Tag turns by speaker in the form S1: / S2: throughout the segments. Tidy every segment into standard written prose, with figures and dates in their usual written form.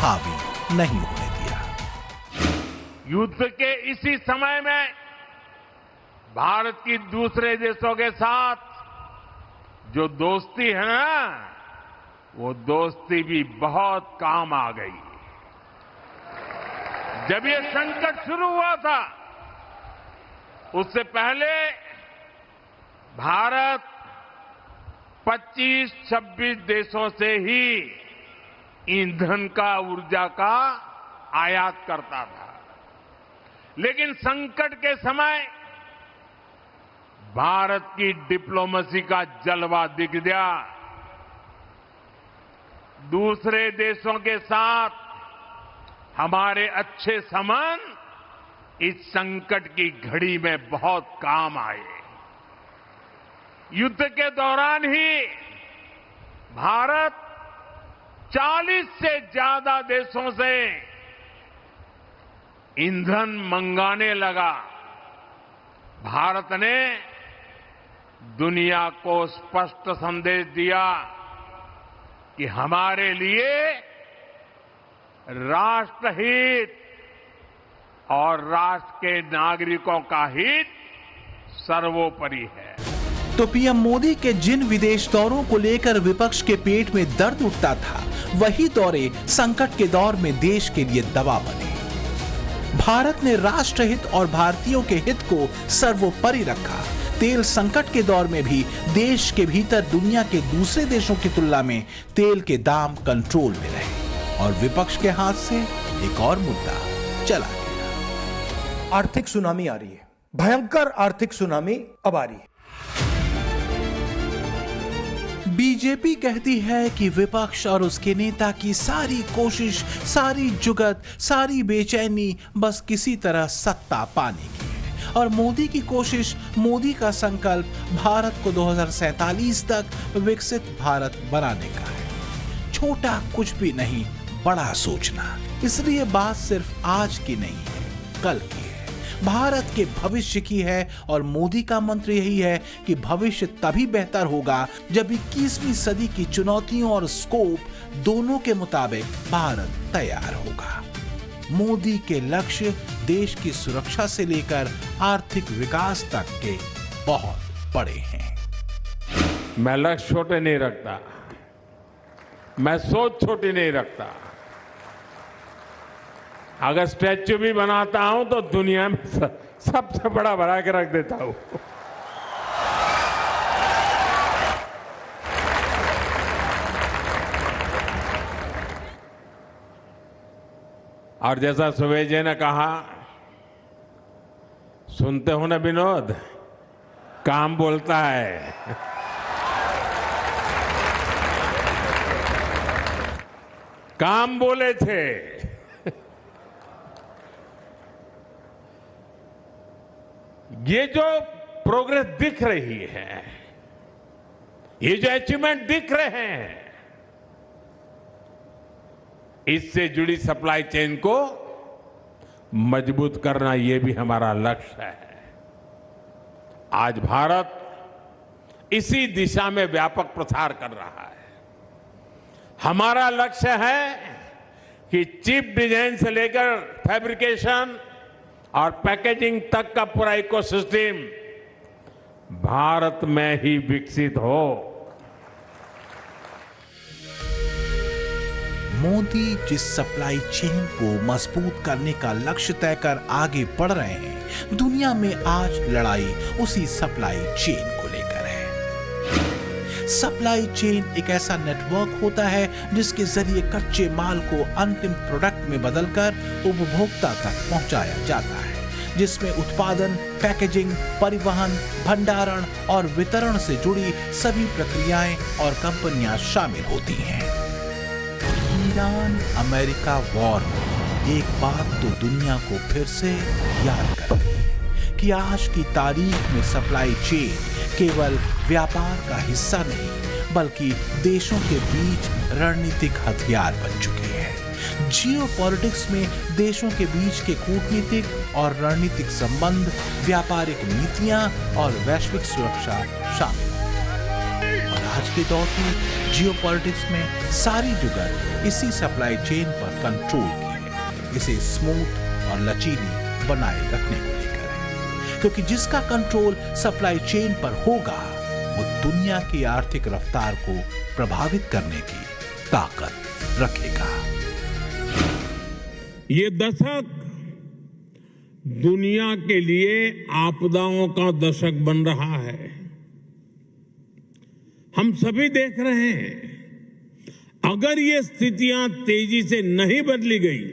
S1: हावी नहीं होने दिया।
S2: युद्ध के इसी समय में भारत की दूसरे देशों के साथ जो दोस्ती है ना, वो दोस्ती भी बहुत काम आ गई। जब ये संकट शुरू हुआ था, उससे पहले भारत 25-26 देशों से ही ईंधन का, ऊर्जा का आयात करता था। लेकिन संकट के समय भारत की डिप्लोमेसी का जलवा दिख गया। दूसरे देशों के साथ हमारे अच्छे संबंध इस संकट की घड़ी में बहुत काम आए। युद्ध के दौरान ही भारत 40 से ज्यादा देशों से ईंधन मंगाने लगा। भारत ने दुनिया को स्पष्ट संदेश दिया कि हमारे लिए राष्ट्रहित और राष्ट्र के नागरिकों का हित सर्वोपरि है।
S1: तो पीएम मोदी के जिन विदेश दौरों को लेकर विपक्ष के पेट में दर्द उठता था, वही दौरे संकट के दौर में देश के लिए दवा बने। भारत ने राष्ट्रहित और भारतीयों के हित को सर्वोपरि रखा। तेल संकट के दौर में भी देश के भीतर दुनिया के दूसरे देशों की तुलना में तेल के दाम कंट्रोल में रहे और विपक्ष के हाथ से एक और मुद्दा चला गया।
S3: आर्थिक सुनामी आ रही है, भयंकर आर्थिक सुनामी अब आ रही है।
S1: बीजेपी कहती है कि विपक्ष और उसके नेता की सारी कोशिश, सारी जुगत, सारी बेचैनी बस किसी तरह सत्ता पाने की है और मोदी की कोशिश, मोदी का संकल्प भारत को 2047 तक विकसित भारत बनाने का है। छोटा कुछ भी नहीं, बड़ा सोचना। इसलिए बात सिर्फ आज की नहीं है, कल की है, भारत के भविष्य की है और मोदी का मंत्र यही है कि भविष्य तभी बेहतर होगा जब 21वीं सदी की चुनौतियों और स्कोप दोनों के मुताबिक भारत तैयार होगा। मोदी के लक्ष्य देश की सुरक्षा से लेकर आर्थिक विकास तक के बहुत बड़े हैं।
S2: मैं लक्ष्य छोटे नहीं रखता, मैं सोच छोटी नहीं रखता। अगर स्टैच्यू भी बनाता हूं तो दुनिया में सबसे बड़ा बना के रख देता हूं। और जैसा सुवेश जी ने कहा, सुनते हो ना विनोद, काम बोलता है। काम बोले थे। ये जो प्रोग्रेस दिख रही है, ये जो अचीवमेंट दिख रहे हैं, इससे जुड़ी सप्लाई चेन को मजबूत करना, ये भी हमारा लक्ष्य है। आज भारत इसी दिशा में व्यापक प्रसार कर रहा है। हमारा लक्ष्य है कि चिप डिजाइन से लेकर फैब्रिकेशन और पैकेजिंग तक का पूरा इकोसिस्टम भारत में ही विकसित हो।
S1: मोदी जिस सप्लाई चेन को मजबूत करने का लक्ष्य तय कर आगे बढ़ रहे हैं, दुनिया में आज लड़ाई उसी सप्लाई चेन को लेकर है। सप्लाई चेन एक ऐसा नेटवर्क होता है जिसके जरिए कच्चे माल को अंतिम प्रोडक्ट में बदलकर उपभोक्ता तक पहुंचाया जाता है, जिसमें उत्पादन, पैकेजिंग, परिवहन, भंडारण और वितरण से जुड़ी सभी प्रक्रियाएं और कंपनियां शामिल होती हैं। ईरान अमेरिका वॉर में एक बात तो दुनिया को फिर से याद कर रही है कि आज की तारीख में सप्लाई चेन केवल व्यापार का हिस्सा नहीं, बल्कि देशों के बीच रणनीतिक हथियार बन चुकी है। जियोपॉलिटिक्स में देशों के बीच के कूटनीतिक और रणनीतिक संबंध, व्यापारिक नीतियां और वैश्विक सुरक्षा शामिल। और आज के दौर की जियोपॉलिटिक्स में सारी जुगत इसी सप्लाई चेन पर कंट्रोल की है, इसे स्मूथ और लचीली बनाए रखने को लेकर है। क्योंकि जिसका कंट्रोल सप्लाई चेन पर होगा वो दुनिया की आर्थिक रफ्तार को प्रभावित करने की ताकत रखेगा।
S2: ये दशक दुनिया के लिए आपदाओं का दशक बन रहा है। हम सभी देख रहे हैं, अगर ये स्थितियां तेजी से नहीं बदली गई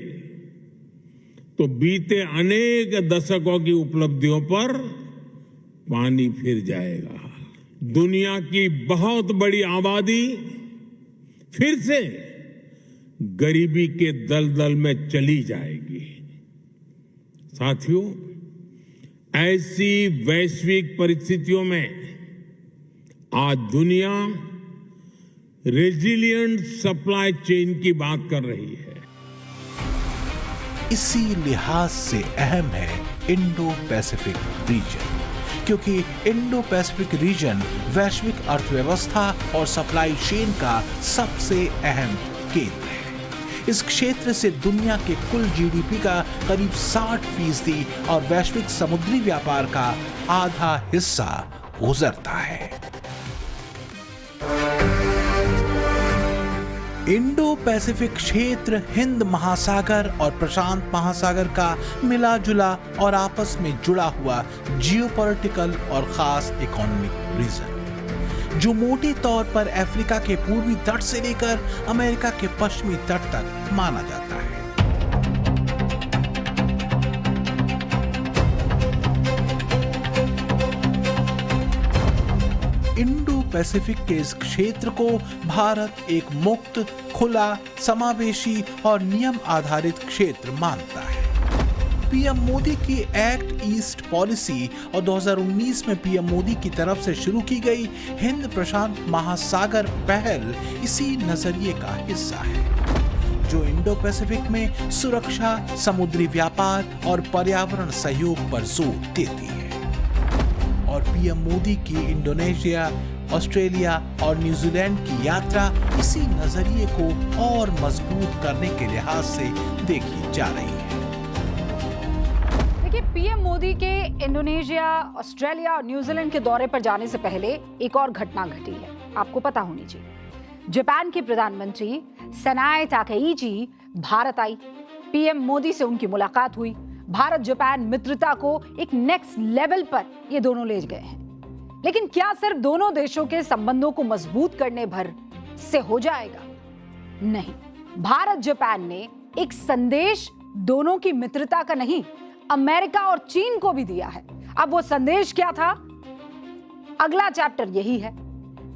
S2: तो बीते अनेक दशकों की उपलब्धियों पर पानी फिर जाएगा। दुनिया की बहुत बड़ी आबादी फिर से गरीबी के दलदल में चली जाएगी। साथियों, ऐसी वैश्विक परिस्थितियों में आज दुनिया रेजिलिएंट सप्लाई चेन की बात कर रही है।
S1: इसी लिहाज से अहम है इंडो पैसिफिक रीजन, क्योंकि इंडो पैसिफिक रीजन वैश्विक अर्थव्यवस्था और सप्लाई चेन का सबसे अहम केंद्र है। इस क्षेत्र से दुनिया के कुल जीडीपी का करीब 60% और वैश्विक समुद्री व्यापार का आधा हिस्सा गुजरता है। इंडो पैसिफिक क्षेत्र हिंद महासागर और प्रशांत महासागर का मिला जुला और आपस में जुड़ा हुआ जियोपॉलिटिकल और खास इकोनॉमिक रीजन, जो मोटे तौर पर अफ्रीका के पूर्वी तट से लेकर अमेरिका के पश्चिमी तट तक माना जाता है। इंडो पैसिफिक के इस क्षेत्र को भारत एक मुक्त, खुला, समावेशी और नियम आधारित क्षेत्र मानता है। पीएम मोदी की एक्ट ईस्ट पॉलिसी और 2019 में पीएम मोदी की तरफ से शुरू की गई हिंद प्रशांत महासागर पहल इसी नजरिए का हिस्सा है, जो इंडो पैसिफिक में सुरक्षा, समुद्री व्यापार और पर्यावरण सहयोग पर जोर देती है। और पीएम मोदी की इंडोनेशिया, ऑस्ट्रेलिया और न्यूजीलैंड की यात्रा इसी नजरिए को और मजबूत करने के लिहाज से देखी जा रही है।
S4: देखिए, पीएम मोदी के इंडोनेशिया, ऑस्ट्रेलिया और न्यूजीलैंड के दौरे पर जाने से पहले एक और घटना घटी है, आपको पता होनी चाहिए। जापान की प्रधानमंत्री सनाए ताकेईची भारत आई। पीएम मोदी से उनकी मुलाकात हुई। भारत जापान मित्रता को एक नेक्स्ट लेवल पर ये दोनों ले गए हैं। लेकिन क्या सिर्फ दोनों देशों के संबंधों को मजबूत करने भर से हो जाएगा? नहीं। भारत जापान ने एक संदेश दोनों की मित्रता का नहीं, अमेरिका और चीन को भी दिया है। अब वो संदेश क्या था? अगला चैप्टर यही है।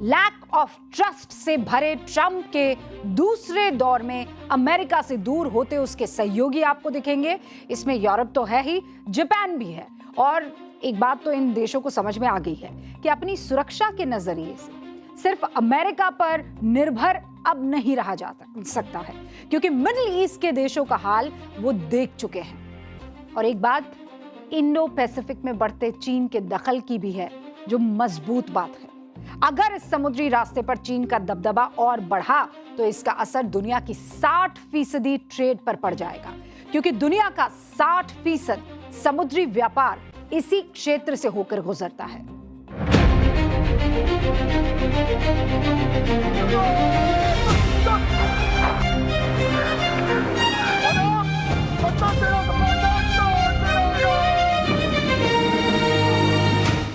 S4: लैक ऑफ ट्रस्ट से भरे ट्रंप के दूसरे दौर में अमेरिका से दूर होते उसके सहयोगी आपको दिखेंगे। इसमें यूरोप तो है ही, जापान भी है। और एक बात तो इन देशों को समझ में आ गई है कि अपनी सुरक्षा के नजरिए से सिर्फ अमेरिका पर निर्भर अब नहीं रहा जा सकता है, क्योंकि मिडिल ईस्ट के देशों का हाल वो देख चुके हैं। और एक बात इंडो पैसिफिक में बढ़ते चीन के दखल की भी है, जो मजबूत बात है। अगर इस समुद्री रास्ते पर चीन का दबदबा और बढ़ा तो इसका असर दुनिया की 60% ट्रेड पर पड़ जाएगा, क्योंकि दुनिया का 60% समुद्री व्यापार इसी क्षेत्र से होकर गुजरता है।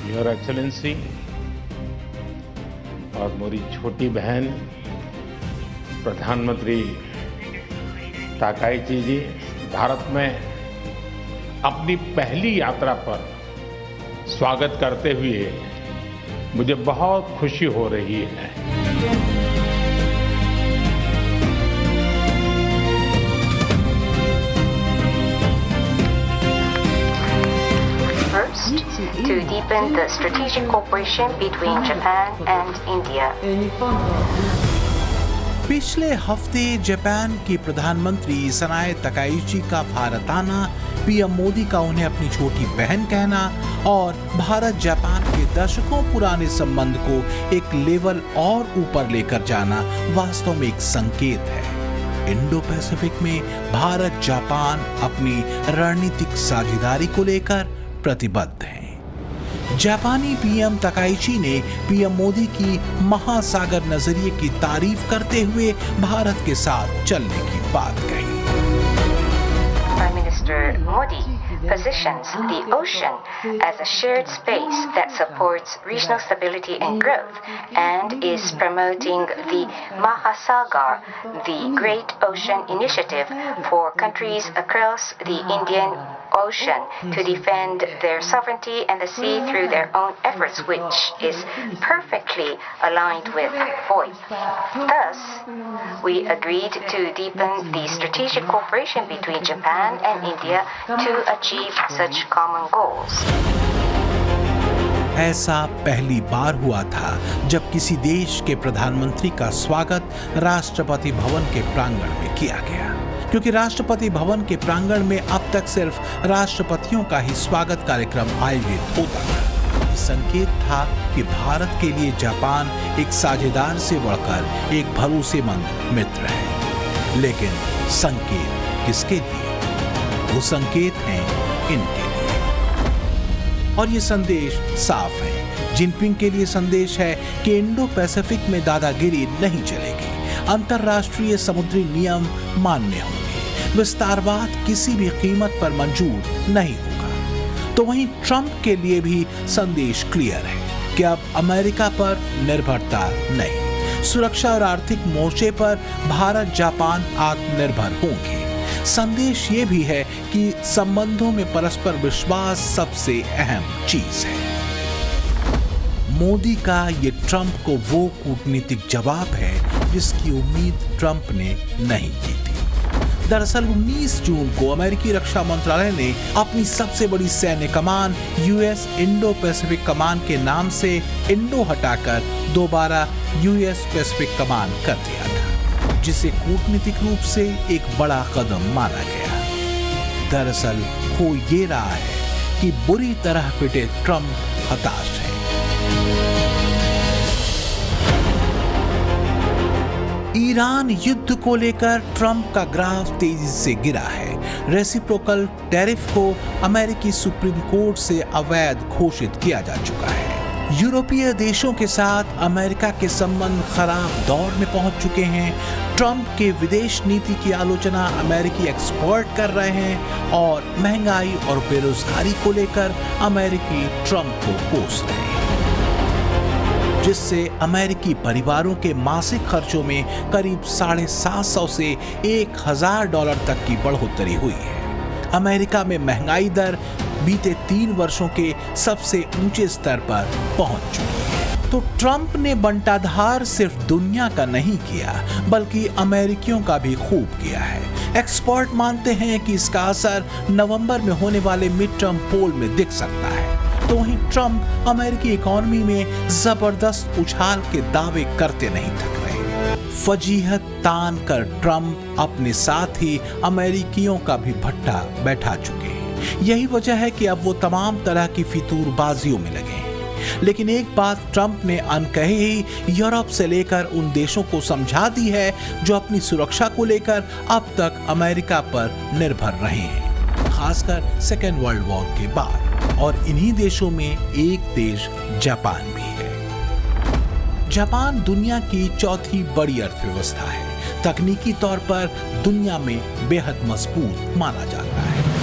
S2: योर एक्सेलेंसी और मेरी छोटी बहन प्रधानमंत्री ताकाईची जी भारत में अपनी पहली यात्रा पर स्वागत करते हुए मुझे बहुत खुशी हो रही है।
S5: To deepen the strategic cooperation between Japan and India.
S1: पिछले हफ्ते जापान के प्रधानमंत्री सनाए तकाइची का भारत आना, पीएम मोदी का उन्हें अपनी छोटी बहन कहना और भारत जापान के दशकों पुराने संबंध को एक लेवल और ऊपर लेकर जाना वास्तव में एक संकेत है। इंडो पैसिफिक में भारत जापान अपनी रणनीतिक साझेदारी को लेकर प्रतिबद्ध हैं। जापानी पीएम तकाइची ने पीएम मोदी की महासागर नजरिए की तारीफ करते हुए भारत के साथ चलने की बात कही।
S5: Prime Minister Modi positions the ocean as a shared space that supports regional stability and growth and is promoting the Mahasagar, the Great Ocean Initiative for countries across the Indian Ocean to defend their sovereignty and the sea through their own efforts, which is perfectly aligned with VoIP. Thus, we agreed to deepen the strategic cooperation between Japan and India to achieve such common goals.
S1: ऐसा पहली बार हुआ था जब किसी देश के प्रधानमंत्री का स्वागत राष्ट्रपति भवन के प्रांगण में किया गया, क्योंकि राष्ट्रपति भवन के प्रांगण में अब तक सिर्फ राष्ट्रपतियों का ही स्वागत कार्यक्रम आयोजित होता था। संकेत था कि भारत के लिए जापान एक साझेदार से बढ़कर एक भरोसेमंद मित्र है। लेकिन संकेत किसके लिए? वो संकेत हैं इनके लिए। और ये संदेश साफ है। जिनपिंग के लिए संदेश है कि इंडो पैसिफिक में दादागिरी नहीं चलेगी, अंतरराष्ट्रीय समुद्री नियम मान्य होंगे, विस्तारवाद किसी भी कीमत पर मंजूर नहीं होगा। तो वहीं ट्रंप के लिए भी संदेश क्लियर है कि अब अमेरिका पर निर्भरता नहीं, सुरक्षा और आर्थिक मोर्चे पर भारत जापान आत्मनिर्भर होंगे। संदेश ये भी है कि संबंधों में परस्पर विश्वास सबसे अहम चीज है। मोदी का ये ट्रंप को वो कूटनीतिक जवाब है जिसकी उम्मीद ट्रंप ने नहीं की थी। दरअसल 19 जून को अमेरिकी रक्षा मंत्रालय ने अपनी सबसे बड़ी सैन्य कमान यूएस इंडो पैसिफिक कमान के नाम से इंडो हटाकर दोबारा यूएस पैसिफिक कमान कर दिया था, जिसे कूटनीतिक रूप से एक बड़ा कदम माना गया। दरअसल हो ये रहा है कि बुरी तरह पिटे ट्रंप हताश है। ईरान युद्ध को लेकर ट्रंप का ग्राफ तेजी से गिरा है। रेसिप्रोकल टैरिफ को अमेरिकी सुप्रीम कोर्ट से अवैध घोषित किया जा चुका है। यूरोपीय देशों के साथ अमेरिका के संबंध खराब दौर में पहुंच चुके हैं। ट्रंप के विदेश नीति की आलोचना अमेरिकी एक्सपर्ट कर रहे हैं और महंगाई और बेरोजगारी को लेकर अमेरिकी ट्रंप को कोस रहे हैं, जिससे अमेरिकी परिवारों के मासिक खर्चों में करीब $750 से $1,000 तक की बढ़ोतरी हुई है। अमेरिका में महंगाई दर बीते 3 वर्षों के सबसे ऊंचे स्तर पर पहुंच चुकी है। तो ट्रंप ने बंटाधार सिर्फ दुनिया का नहीं किया, बल्कि अमेरिकियों का भी खूब किया है। एक्सपर्ट मानते हैं कि इसका असर नवंबर में होने वाले मिड टर्म पोल में दिख सकता है। तो वहीं ट्रंप अमेरिकी इकोनॉमी में जबरदस्त उछाल के दावे करते नहीं थक रहे। फजीहत तान कर ट्रंप अपने साथ ही अमेरिकियों का भी भट्टा बैठा चुके हैं। यही वजह है कि अब वो तमाम तरह की फितूरबाजियों में लगे हैं। लेकिन एक बात ट्रंप ने अनकही ही यूरोप से लेकर उन देशों को समझा दी है जो अपनी सुरक्षा को लेकर अब तक अमेरिका पर निर्भर रहे हैं, खासकर सेकेंड वर्ल्ड वॉर के बाद। और इन्हीं देशों में एक देश जापान भी है। जापान दुनिया की चौथी बड़ी अर्थव्यवस्था है। तकनीकी तौर पर दुनिया में बेहद मजबूत माना जाता है।